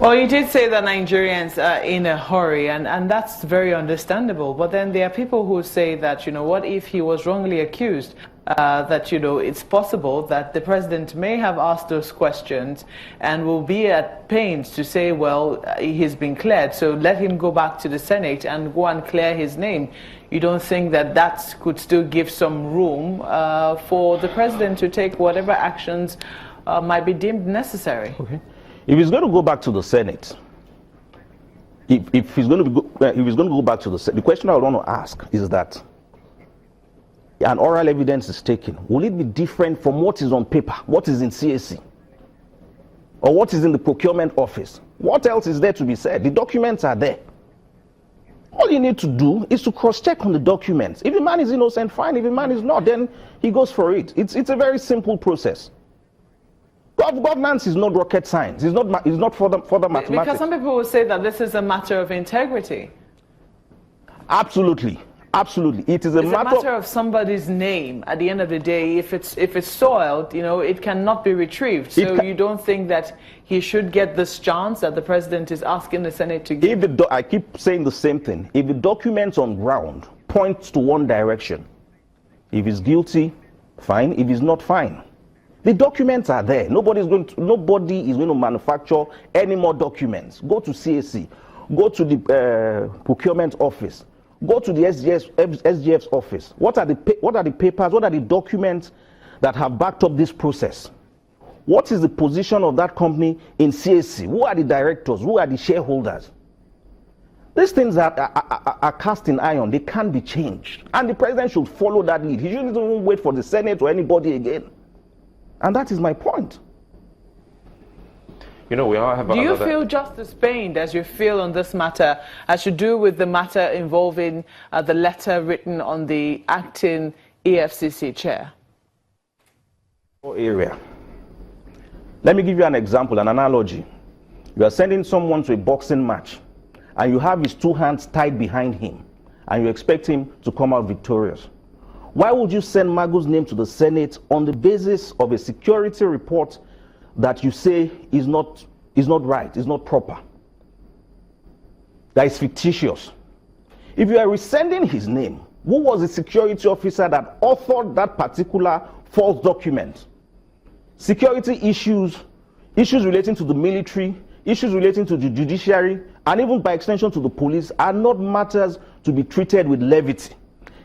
Well, you did say that Nigerians are in a hurry, and that's very understandable. But then there are people who say that, what if he was wrongly accused? That, it's possible that the president may have asked those questions and will be at pains to say, well, he's been cleared, so let him go back to the Senate and go and clear his name. You don't think that that could still give some room for the president to take whatever actions might be deemed necessary? Okay. If he's going to go back to the Senate, if he's going to go back to the Senate, the question I would want to ask is that an oral evidence is taken. Will it be different from what is on paper, what is in CAC, or what is in the procurement office? What else is there to be said? The documents are there. All you need to do is to cross-check on the documents. If the man is innocent, fine. If the man is not, then he goes for it. It's a very simple process. Governance is not rocket science. It's not for the mathematics. Because some people will say that this is a matter of integrity. Absolutely. Absolutely. It's a matter of somebody's name. At the end of the day, if it's soiled, it cannot be retrieved. So you don't think that he should get this chance that the president is asking the Senate to give? I keep saying the same thing. If the documents on ground points to one direction, if he's guilty, fine. If he's not, fine. The documents are there. Nobody is going to manufacture any more documents. Go to CAC, go to the procurement office, go to the SGF's office. What are the papers? What are the documents that have backed up this process? What is the position of that company in CAC? Who are the directors? Who are the shareholders? These things are cast in iron. They can't be changed. And the president should follow that lead. He shouldn't even wait for the Senate or anybody again. And that is my point. We all have. Do you feel just as pained as you feel on this matter as you do with the matter involving the letter written on the acting EFCC chair? Area. Let me give you an example, an analogy. You are sending someone to a boxing match, and you have his two hands tied behind him, and you expect him to come out victorious. Why would you send Magu's name to the Senate on the basis of a security report that you say is not right, is not proper, that is fictitious? If you are rescinding his name, who was the security officer that authored that particular false document? Security issues relating to the military, issues relating to the judiciary, and even by extension to the police are not matters to be treated with levity.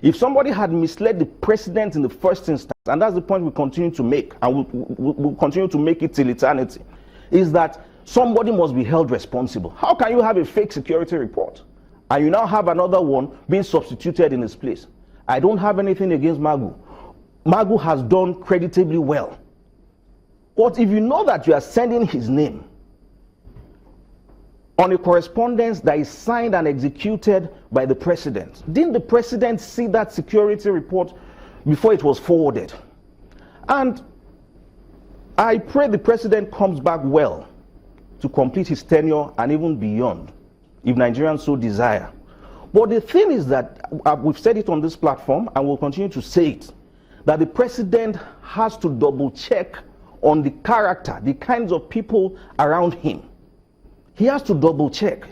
If somebody had misled the president in the first instance, and that's the point we continue to make, and we'll continue to make it till eternity, is that somebody must be held responsible. How can you have a fake security report, and you now have another one being substituted in its place? I don't have anything against Magu. Magu has done creditably well. But if you know that you are sending his name on a correspondence that is signed and executed by the president, didn't the president see that security report before it was forwarded? And I pray the president comes back well to complete his tenure and even beyond, if Nigerians so desire. But the thing is that, we've said it on this platform and we'll continue to say it, that the president has to double check on the character, the kinds of people around him. He has to double check.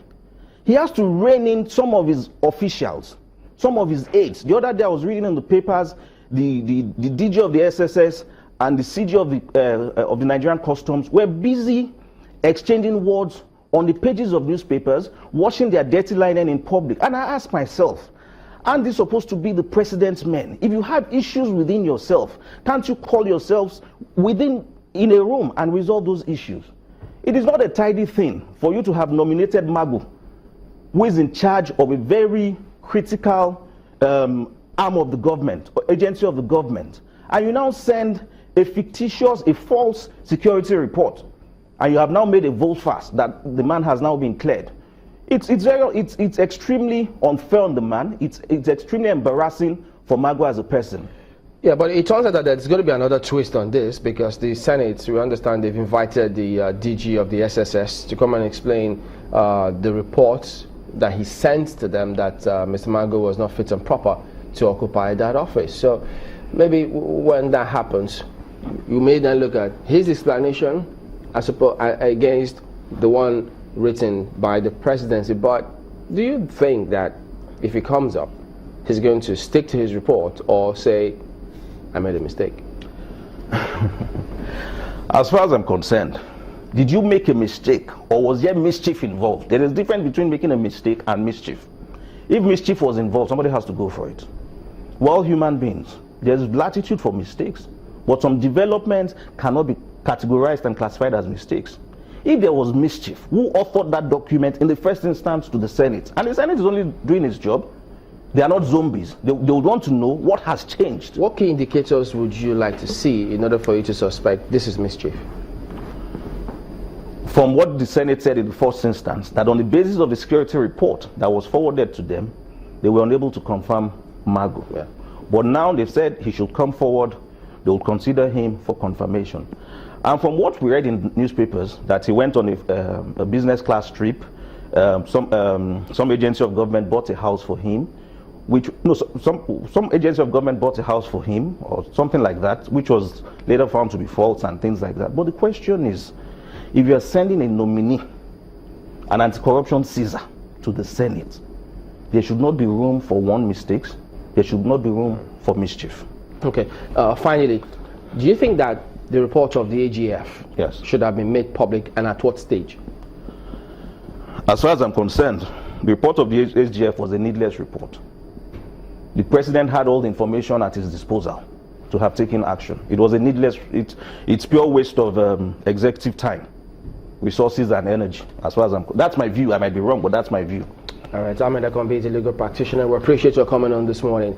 He has to rein in some of his officials, some of his aides. The other day I was reading in the papers, the DG of the SSS and the CG of the Nigerian Customs were busy exchanging words on the pages of newspapers, washing their dirty linen in public. And I ask myself, aren't these supposed to be the president's men? If you have issues within yourself, can't you call yourselves in a room and resolve those issues? It is not a tidy thing for you to have nominated Magu, who is in charge of a very critical arm of the government, or agency of the government, and you now send a fictitious, a false security report, and you have now made a volte-face that the man has now been cleared. It's extremely unfair on the man. It's extremely embarrassing for Magu as a person. Yeah, but it turns out that there's going to be another twist on this, because the Senate, we understand they've invited the DG of the SSS to come and explain the reports that he sent to them that Mr. Magu was not fit and proper to occupy that office. So maybe when that happens, you may then look at his explanation against the one written by the presidency. But do you think that if he comes up, he's going to stick to his report or say, I made a mistake? As far as I'm concerned, did you make a mistake or was there mischief involved? There is a difference between making a mistake and mischief. If mischief was involved, somebody has to go for it. We're all human beings. There's latitude for mistakes, but some developments cannot be categorized and classified as mistakes. If there was mischief, who authored that document in the first instance to the Senate? And the Senate is only doing its job. They are not zombies. They would want to know what has changed. What key indicators would you like to see in order for you to suspect this is mischief? From what the Senate said in the first instance, that on the basis of the security report that was forwarded to them, they were unable to confirm Magu. Yeah. But now they've said he should come forward. They will consider him for confirmation. And from what we read in newspapers, that he went on a business class trip. Some agency of government bought a house for him, some agency of government bought a house for him or something like that, which was later found to be false and things like that. But the question is, if you are sending a nominee, an anti-corruption Caesar, to the Senate, there should not be room for mistakes. There should not be room for mischief. Okay. Finally, do you think that the report of the AGF should have been made public, and at what stage? As far as I'm concerned, the report of the AGF was a needless report. The president had all the information at his disposal to have taken action. It was a needless, it's pure waste of executive time, resources and energy. As far as that's my view. I might be wrong, but that's my view. All right, Ahmed Akanbi is a legal practitioner. We appreciate your comment on this morning.